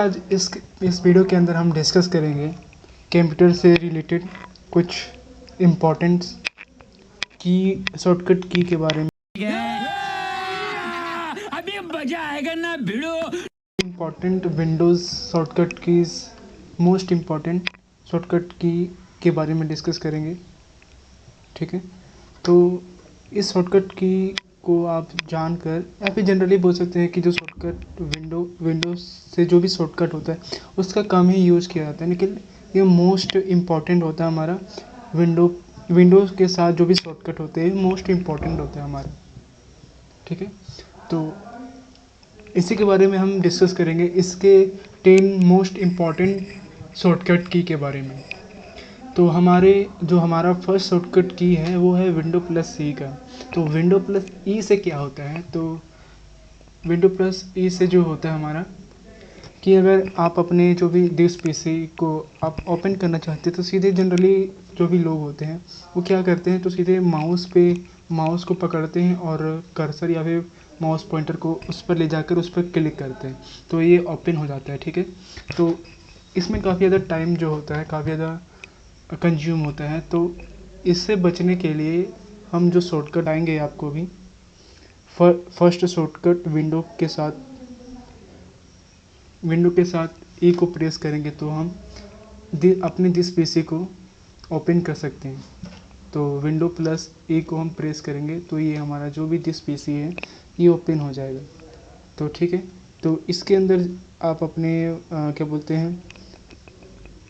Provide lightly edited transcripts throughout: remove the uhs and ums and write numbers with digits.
आज इस वीडियो के अंदर हम डिस्कस करेंगे कंप्यूटर से रिलेटेड कुछ इम्पोर्टेंट की शॉर्टकट की के बारे में। अभी मजा आएगा ना भिड़ो। Important Windows shortcut keys, most important shortcut key के बारे में डिस्कस करेंगे। ठीक है, तो इस शॉर्टकट की को आप जानकर या फिर जनरली बोल सकते हैं कि जो शॉर्टकट विंडोज से जो भी शॉर्टकट होता है उसका कम ही यूज़ किया जाता है, लेकिन ये मोस्ट इम्पॉर्टेंट होता है हमारा। विंडोज़ के साथ जो भी शॉर्टकट होते हैं मोस्ट इम्पॉर्टेंट होता है हमारा। ठीक है, तो इसी के बारे में हम डिस्कस करेंगे, इसके 10 मोस्ट इम्पॉर्टेंट शॉर्टकट की के बारे में। तो हमारा फर्स्ट शॉर्टकट की है वो है विंडो प्लस सी का। तो विंडो प्लस ई से क्या होता है, तो विंडो प्लस ई से जो होता है हमारा कि अगर आप अपने जो भी डिस्क पीसी को आप ओपन करना चाहते हैं तो सीधे जनरली जो भी लोग होते हैं वो क्या करते हैं, तो सीधे माउस को पकड़ते हैं और कर्सर या फिर माउस पॉइंटर को उस पर ले जाकर उस पर क्लिक करते हैं तो ये ओपन हो जाता है। ठीक है, तो इसमें काफ़ी ज़्यादा टाइम जो होता है काफ़ी ज़्यादा कंज्यूम होता है। तो इससे बचने के लिए हम जो शॉर्टकट आएंगे आपको भी, फर्स्ट शॉर्टकट विंडो के साथ ई को प्रेस करेंगे तो हम अपने दिस पीसी को ओपन कर सकते हैं। तो विंडो प्लस ई को हम प्रेस करेंगे तो ये हमारा जो भी दिस पीसी है ये ओपन हो जाएगा। तो ठीक है, तो इसके अंदर आप अपने क्या बोलते हैं,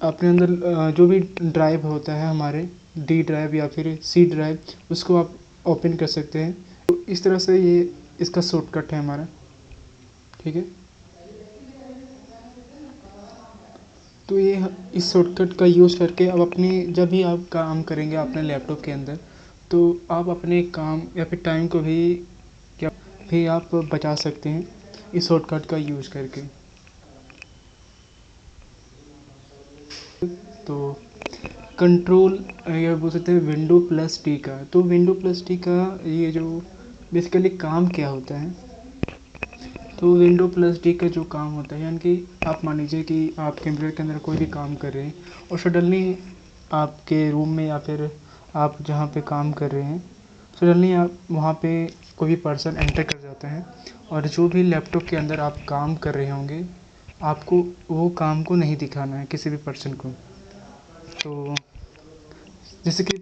अपने अंदर जो भी ड्राइव होता है हमारे डी ड्राइव या फिर सी ड्राइव उसको आप ओपन कर सकते हैं। तो इस तरह से ये इसका शॉर्टकट है हमारा। ठीक है, तो ये इस शॉर्टकट का यूज़ करके अब अपने जब भी आप काम करेंगे अपने लैपटॉप के अंदर तो आप अपने काम या फिर टाइम को भी आप बचा सकते हैं इस शॉर्टकट का यूज़ करके। तो कंट्रोल या बोल सकते हैं विंडो प्लस टी का। तो विंडो प्लस टी का ये जो बेसिकली काम क्या होता है, तो विंडो प्लस डी का जो काम होता है यानी कि आप मान लीजिए कि आप कंप्यूटर के अंदर कोई भी काम कर रहे हैं और सडनली आपके रूम में या फिर आप जहाँ पे काम कर रहे हैं सडनली आप वहाँ पे कोई भी पर्सन एंटर कर जाता है और जो भी लैपटॉप के अंदर आप काम कर रहे होंगे आपको वो काम को नहीं दिखाना है किसी भी पर्सन को। तो जैसे कि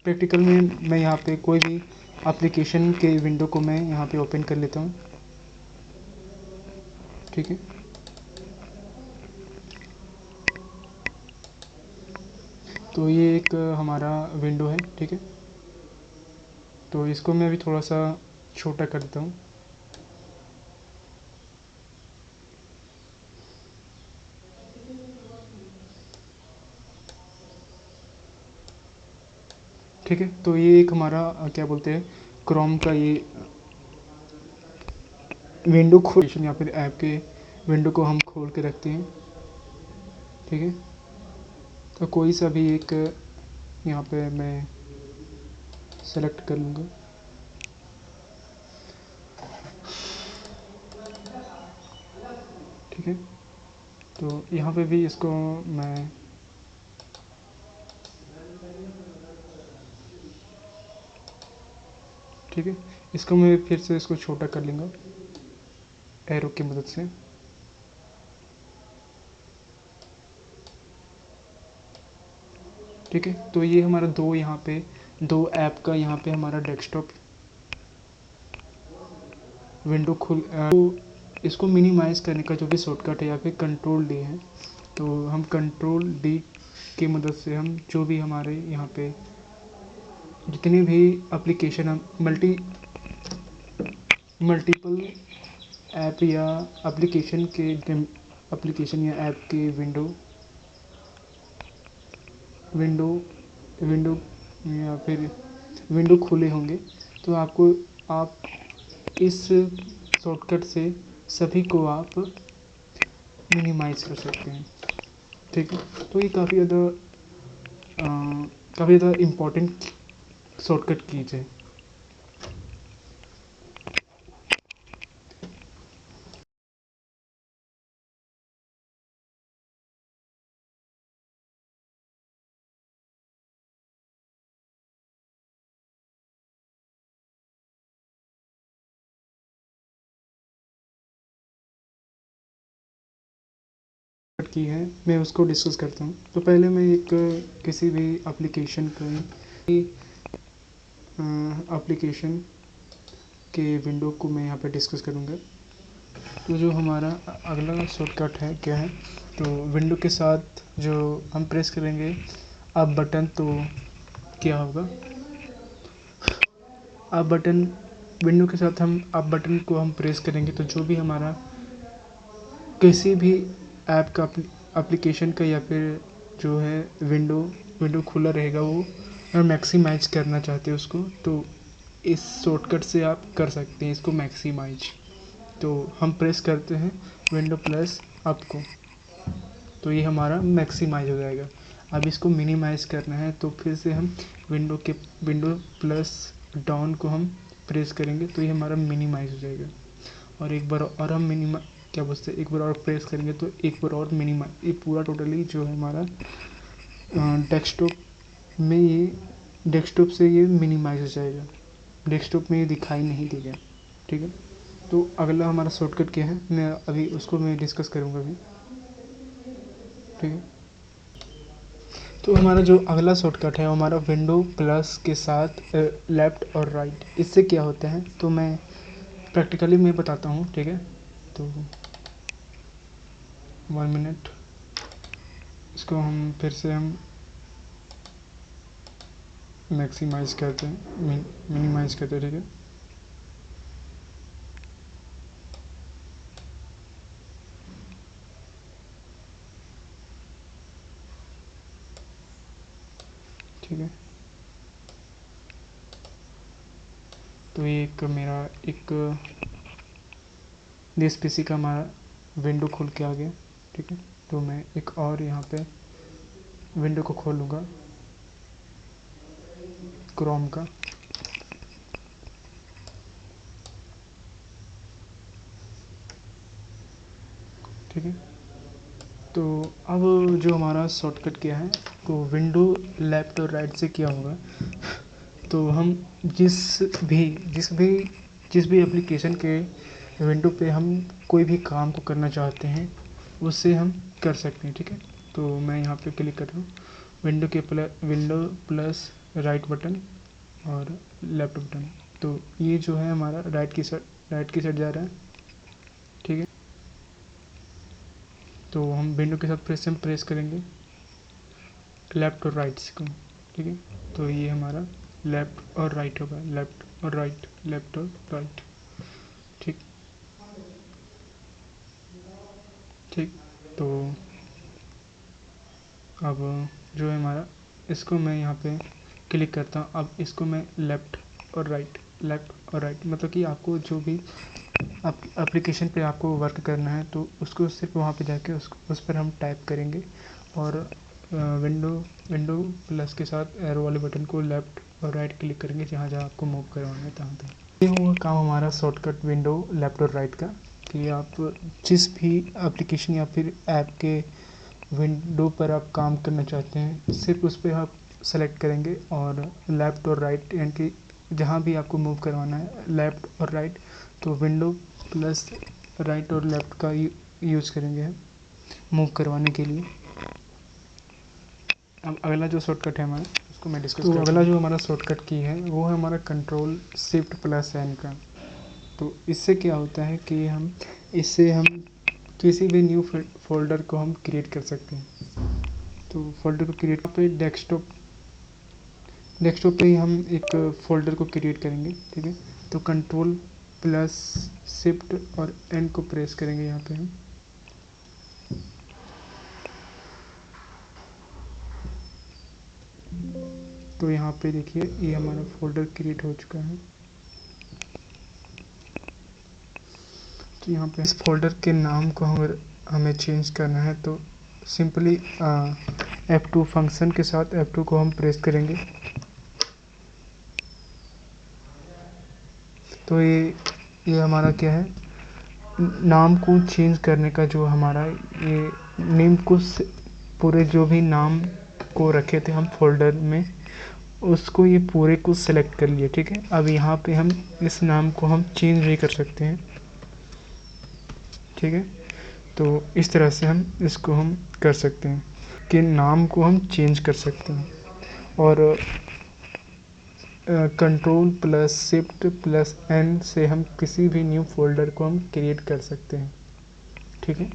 प्रैक्टिकल में मैं यहाँ पे कोई भी एप्लीकेशन के विंडो को मैं यहाँ पे ओपन कर लेता हूँ। ठीक है, तो ये एक हमारा विंडो है। ठीक है, तो इसको मैं अभी थोड़ा सा छोटा कर देता हूँ। ठीक है, तो ये एक हमारा क्या बोलते हैं क्रोम का ये विंडो या फिर ऐप के विंडो को हम खोल के रखते हैं। ठीक है, तो कोई सा भी एक यहाँ पे मैं सेलेक्ट कर लूँगा। ठीक है, तो यहाँ पे भी इसको मैं ठीक है, इसको मैं फिर से इसको छोटा कर लूँगा एरो की मदद से। ठीक है, तो ये हमारा दो ऐप का यहाँ पे हमारा डेस्कटॉप विंडो तो इसको मिनिमाइज़ करने का जो भी शॉर्टकट है या फिर कंट्रोल डी है, तो हम कंट्रोल डी की मदद से हम जो भी हमारे यहाँ पे जितने भी एप्लीकेशन हम मल्टीपल ऐप या एप्लीकेशन या ऐप के विंडो विंडो या फिर विंडो खुले होंगे तो आप इस शॉर्टकट से सभी को आप मिनिमाइज़ कर सकते हैं। ठीक है, तो ये काफ़ी ज़्यादा इम्पोर्टेंट शॉर्टकट कीज है। की है मैं उसको डिस्कस करता हूँ। तो पहले मैं एक किसी भी एप्लीकेशन के विंडो को मैं यहाँ पे डिस्कस करूँगा। तो जो हमारा अगला शॉर्टकट है क्या है, तो विंडो के साथ जो हम प्रेस करेंगे अप बटन, तो क्या होगा, अप बटन विंडो के साथ हम अप बटन को हम प्रेस करेंगे तो जो भी हमारा किसी भी ऐप का एप्लीकेशन का या फिर जो है विंडो खुला रहेगा, वो अगर मैक्सिमाइज करना चाहते हैं उसको, तो इस शॉर्टकट से आप कर सकते हैं इसको मैक्सिमाइज। तो हम प्रेस करते हैं विंडो प्लस अप को, तो ये हमारा मैक्सिमाइज हो जाएगा। अब इसको मिनिमाइज करना है तो फिर से हम विंडो प्लस डाउन को हम प्रेस करेंगे तो ये हमारा मिनिमाइज हो जाएगा। और एक बार और हम एक बार और प्रेस करेंगे तो एक बार और मिनिमाइज, ये पूरा टोटली जो है हमारा डेस्कटॉप से ये मिनिमाइज हो जाएगा, डेस्कटॉप में ये दिखाई नहीं देगा। ठीक है, तो अगला हमारा शॉर्टकट क्या है, मैं अभी उसको डिस्कस करूँगा अभी। ठीक है, तो हमारा जो अगला शॉर्टकट है हमारा विंडो प्लस के साथ लेफ़्ट और राइट। इससे क्या होता है तो मैं प्रैक्टिकली मैं बताता हूँ। ठीक है, तो 1 मिनट, इसको हम फिर से हम मैक्सिमाइज करते हैं, मिनिमाइज करते हैं। ठीक है, ठीक है, तो ये एक दिस पीसी का हमारा विंडो खुल के आ गया। ठीक है, तो मैं एक और यहाँ पे विंडो को खोलूँगा क्रोम का। ठीक है, तो अब जो हमारा शॉर्टकट क्या है, तो विंडो लेफ़्ट और राइट से क्या होगा, तो हम जिस भी एप्लीकेशन के विंडो पे हम कोई भी काम को करना चाहते हैं उससे हम कर सकते हैं। ठीक है, तो मैं यहाँ पे क्लिक कर रहा हूँ विंडो प्लस राइट बटन और लेफ्ट बटन, तो ये जो है हमारा राइट की साइड जा रहा है। ठीक है, तो हम विंडो के साथ प्रेस करेंगे लेफ़्ट और राइट को। ठीक है, तो ये हमारा लेफ़्ट और राइट होगा, लेफ़्ट और राइट, लेफ़्ट और राइट। ठीक, तो अब जो है हमारा, इसको मैं यहाँ पे क्लिक करता हूँ। अब इसको मैं लेफ़्ट और राइट मतलब कि आपको जो भी एप्लीकेशन पे आपको वर्क करना है तो उसको सिर्फ वहाँ पे जाके उस पर हम टाइप करेंगे और विंडो प्लस के साथ एरो वाले बटन को लेफ़्ट और राइट क्लिक करेंगे जहाँ जहाँ आपको मूव करवाना है तहाँ तक। ये हुआ काम हमारा शॉर्टकट विंडो लेफ़्ट और राइट का, कि आप जिस भी एप्लीकेशन या फिर ऐप के विंडो पर आप काम करना चाहते हैं सिर्फ उस पर आप सेलेक्ट करेंगे और लेफ़्ट और राइट, यानी कि जहाँ भी आपको मूव करवाना है लेफ़्ट और राइट, तो विंडो प्लस राइट और लेफ़्ट का यूज़ करेंगे मूव करवाने के लिए। अब अगला जो शॉर्टकट है हमारा उसको मैं डिस्कस करूँ। अगला जो हमारा शॉर्टकट की है वो है हमारा कंट्रोल शिफ्ट प्लस एन का। तो इससे क्या होता है कि इससे हम किसी भी न्यू फोल्डर को हम क्रिएट कर सकते हैं। तो फोल्डर को क्रिएट पे डेस्कटॉप पे ही हम एक फोल्डर को क्रिएट करेंगे। ठीक है, तो कंट्रोल प्लस शिफ्ट और एन को प्रेस करेंगे यहाँ पे हम। तो यहाँ पे देखिए ये हमारा फोल्डर क्रिएट हो चुका है। तो यहाँ पे इस फोल्डर के नाम को हमें चेंज करना है तो सिंपली F2 फंक्शन के साथ F2 को हम प्रेस करेंगे। तो ये हमारा क्या है, नाम को चेंज करने का जो हमारा ये नेम को पूरे जो भी नाम को रखे थे हम फोल्डर में उसको ये पूरे को सिलेक्ट कर लिए। ठीक है, अब यहाँ पे हम इस नाम को हम चेंज भी कर सकते हैं। ठीक है, तो इस तरह से इसको हम कर सकते हैं कि नाम को हम चेंज कर सकते हैं, और control plus shift plus N से हम किसी भी न्यू फोल्डर को हम क्रिएट कर सकते हैं। ठीक है,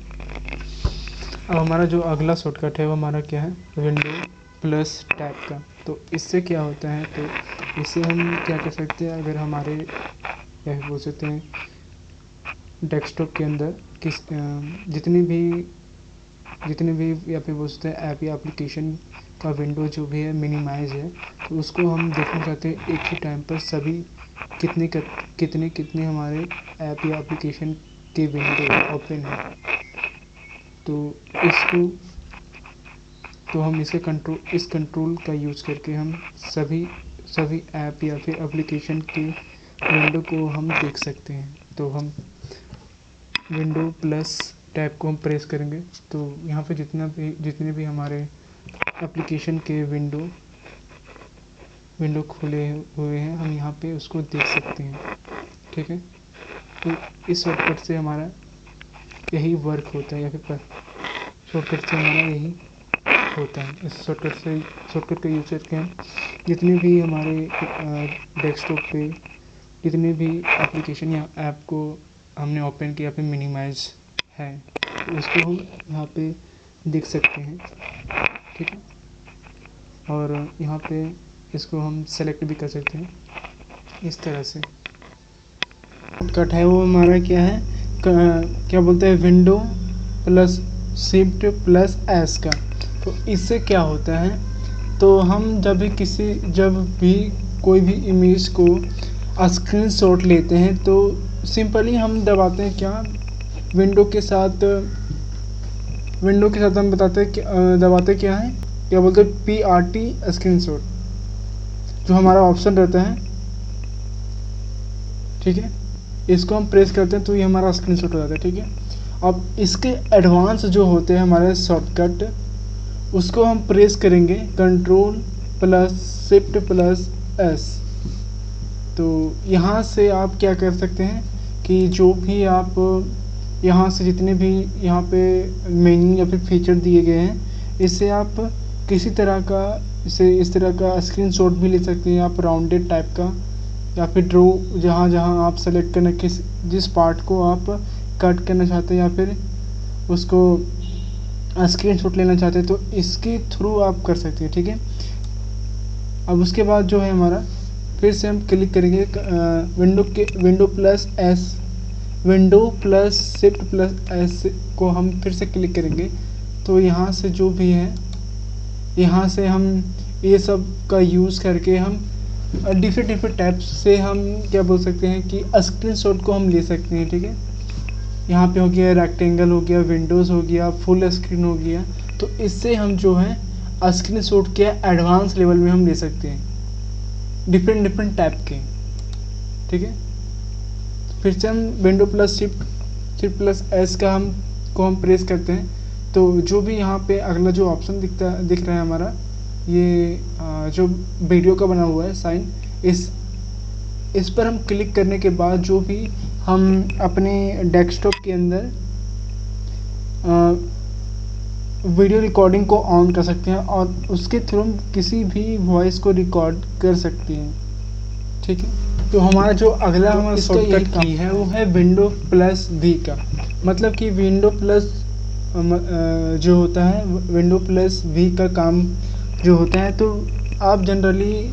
अब हमारा जो अगला शॉर्टकट है वो हमारा क्या है, विंडो प्लस टैब का। तो इससे क्या होता है, तो इससे हम क्या कर सकते हैं, अगर हमारे क्या बोल सकते हैं डेस्कटॉप के अंदर जितनी भी या फिर बोल सकते हैं ऐप या एप्लीकेशन का विंडो जो भी है मिनिमाइज है, तो उसको हम देखना चाहते हैं एक ही टाइम पर सभी कितने हमारे ऐप या एप्लीकेशन के विंडो ओपन है। तो हम इस कंट्रोल का यूज़ करके हम सभी ऐप या फिर एप्लीकेशन के विंडो को हम देख सकते हैं। तो हम विंडो प्लस टैब को हम प्रेस करेंगे, तो यहाँ पे जितने भी हमारे एप्लीकेशन के विंडो खुले हुए हैं हम यहाँ पे उसको देख सकते हैं। ठीक है, तो इस शॉर्टकट से हमारा यही वर्क होता है, या फिर शॉर्टकट से हमारा यही होता है। इस शॉर्टकट का यूज करके हम जितने भी हमारे डेस्कटॉप पे जितने भी एप्लीकेशन या ऐप को हमने ओपन किया पे मिनिमाइज है, तो उसको हम यहाँ पे देख सकते हैं। ठीक है, और यहाँ पे इसको हम सेलेक्ट भी कर सकते हैं इस तरह से। शॉर्टकट है वो हमारा क्या है, क्या बोलते हैं, window plus shift plus S का। तो इससे क्या होता है, तो हम जब भी कोई भी इमेज को स्क्रीनशॉट लेते हैं, तो सिंपली हम दबाते हैं क्या, विंडो के साथ हम बताते हैं कि दबाते क्या है, क्या बोलते हैं, PRT स्क्रीनशॉट, जो हमारा ऑप्शन रहता है। ठीक है, इसको हम प्रेस करते हैं तो ये हमारा स्क्रीनशॉट हो जाता है। ठीक है, अब इसके एडवांस जो होते हैं हमारे शॉर्टकट, उसको हम प्रेस करेंगे control plus shift plus S. तो यहाँ से आप क्या कर सकते हैं कि जो भी आप यहाँ से जितने भी यहाँ पे मेन्यू या फिर फीचर दिए गए हैं, इससे आप किसी तरह का इस तरह का स्क्रीनशॉट भी ले सकते हैं आप, राउंडेड टाइप का, या फिर ड्रो, जहाँ आप सेलेक्ट करना जिस पार्ट को आप कट करना चाहते हैं या फिर उसको स्क्रीनशॉट लेना चाहते हैं, तो इसके थ्रू आप कर सकते हैं। ठीक है, अब उसके बाद जो है हमारा फिर से हम क्लिक करेंगे window plus shift plus S को हम फिर से क्लिक करेंगे। तो यहाँ से जो भी है, यहाँ से हम ये सब का यूज़ करके हम डिफरेंट टाइप्स से हम क्या बोल सकते हैं कि स्क्रीनशॉट को हम ले सकते हैं। ठीक है, यहाँ पे हो गया रेक्टेंगल, हो गया विंडोज़, हो गया फुल स्क्रीन, हो गया। तो इससे हम जो है स्क्रीनशॉट के एडवांस लेवल में हम ले सकते हैं, डिफरेंट टाइप के। ठीक है, फिर से हम window plus shift plus S का हम प्रेस करते हैं, तो जो भी यहाँ पे अगला जो ऑप्शन दिख रहा है हमारा, ये जो वीडियो का बना हुआ है साइन, इस पर हम क्लिक करने के बाद जो भी हम अपने डेस्कटॉप के अंदर वीडियो रिकॉर्डिंग को ऑन कर सकते हैं, और उसके थ्रू हम किसी भी वॉइस को रिकॉर्ड कर सकते हैं। ठीक है, तो हमारा जो अगला हमारा शॉर्टकट की है वो है विंडो प्लस वी का। मतलब कि विंडो प्लस जो होता है, विंडो प्लस वी का काम जो होता है, तो आप जनरली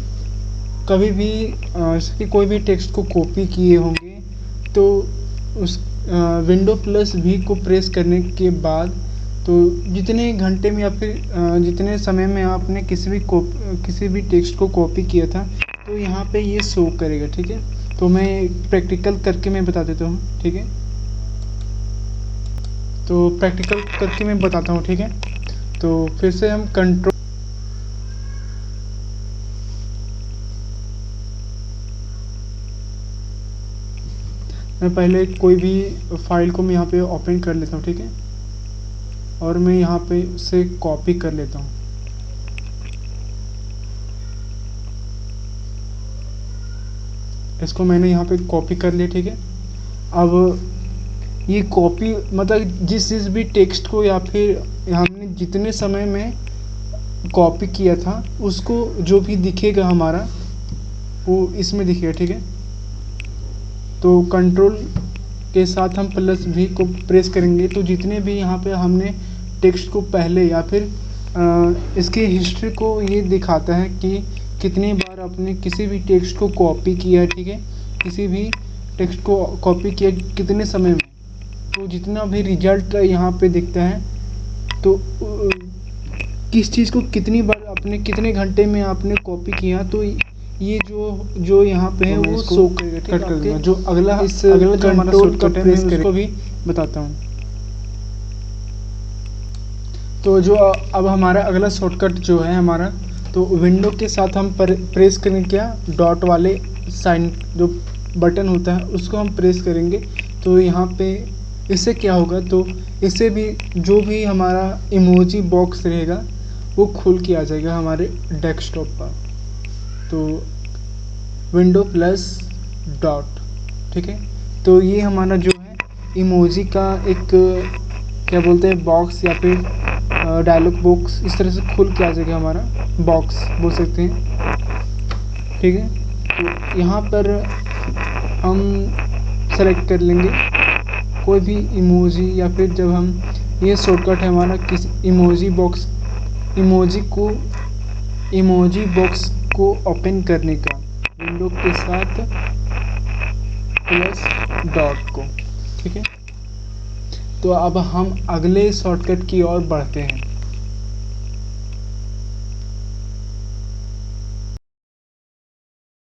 कभी भी कोई भी टेक्स्ट को कॉपी किए होंगे, तो उस विंडो प्लस वी को प्रेस करने के बाद, तो जितने घंटे में या फिर जितने समय में आपने किसी भी टेक्स्ट को कॉपी किया था, तो यहाँ पे ये शो करेगा। ठीक है, तो मैं प्रैक्टिकल करके मैं बता देता हूँ। ठीक है, तो प्रैक्टिकल करके मैं बताता हूँ। ठीक है, तो फिर से हम कंट्रोल, मैं पहले कोई भी फाइल को मैं यहाँ पे ओपन कर लेता हूँ। ठीक है, और मैं यहाँ पे से कॉपी कर लेता हूँ। इसको मैंने यहाँ पे कॉपी कर लिया। ठीक है, अब ये कॉपी मतलब जिस भी टेक्स्ट को या फिर हमने जितने समय में कॉपी किया था उसको जो भी दिखेगा हमारा वो इसमें दिखेगा, ठीक है। तो कंट्रोल के साथ हम प्लस भी को प्रेस करेंगे तो जितने भी यहाँ पे हमने टेक्स्ट को पहले या फिर इसके हिस्ट्री को ये दिखाता है कि कितनी बार आपने किसी भी टेक्स्ट को कॉपी किया है, ठीक है, किसी भी टेक्स्ट को कॉपी किया कितने समय में। तो जितना भी रिजल्ट यहाँ पे दिखता है तो किस चीज़ को कितनी बार आपने कितने घंटे में आपने कॉपी किया, तो ये जो यहाँ पे है तो वो शो करेगा, कट कर दूंगा। जो अगला जो हमारा शॉर्टकट है मैं उसको भी बताता हूँ। तो जो अब हमारा अगला शॉर्टकट जो है हमारा, तो विंडो के साथ हम प्रेस करेंगे क्या, डॉट वाले साइन जो बटन होता है उसको हम प्रेस करेंगे। तो यहाँ पे इससे क्या होगा, तो इससे भी जो भी हमारा इमोजी बॉक्स रहेगा वो खुल के आ जाएगा हमारे डेस्कटॉप पर। तो विंडो प्लस डॉट, ठीक है। तो ये हमारा जो है इमोजी का एक क्या बोलते हैं बॉक्स या फिर डायलॉग बॉक्स इस तरह से खुल के आ जाएगा, हमारा बॉक्स बोल सकते हैं, ठीक है। तो यहाँ पर हम सेलेक्ट कर लेंगे कोई भी इमोजी या फिर जब हम ये शॉर्टकट है हमारा किस इमोजी बॉक्स को ओपन करने का विंडो के साथ प्लस डॉट को, ठीक है। तो अब हम अगले शॉर्टकट की ओर बढ़ते हैं।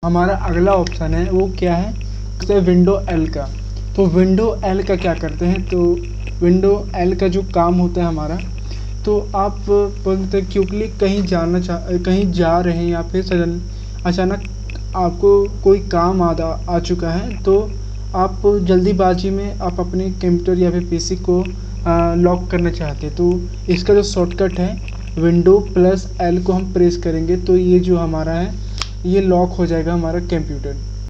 हमारा अगला ऑप्शन है वो क्या है, तो विंडो एल का। तो विंडो एल का क्या करते हैं, तो विंडो एल का जो काम होता है हमारा, तो आप बोलते हैं क्योंकि कहीं जा रहे हैं या फिर अचानक आपको कोई काम आ चुका है, तो आप जल्दीबाजी में आप अपने कंप्यूटर या फिर पीसी को लॉक करना चाहते हैं। तो इसका जो शॉर्टकट है विंडो प्लस एल को हम प्रेस करेंगे तो ये जो हमारा है ये लॉक हो जाएगा हमारा कंप्यूटर।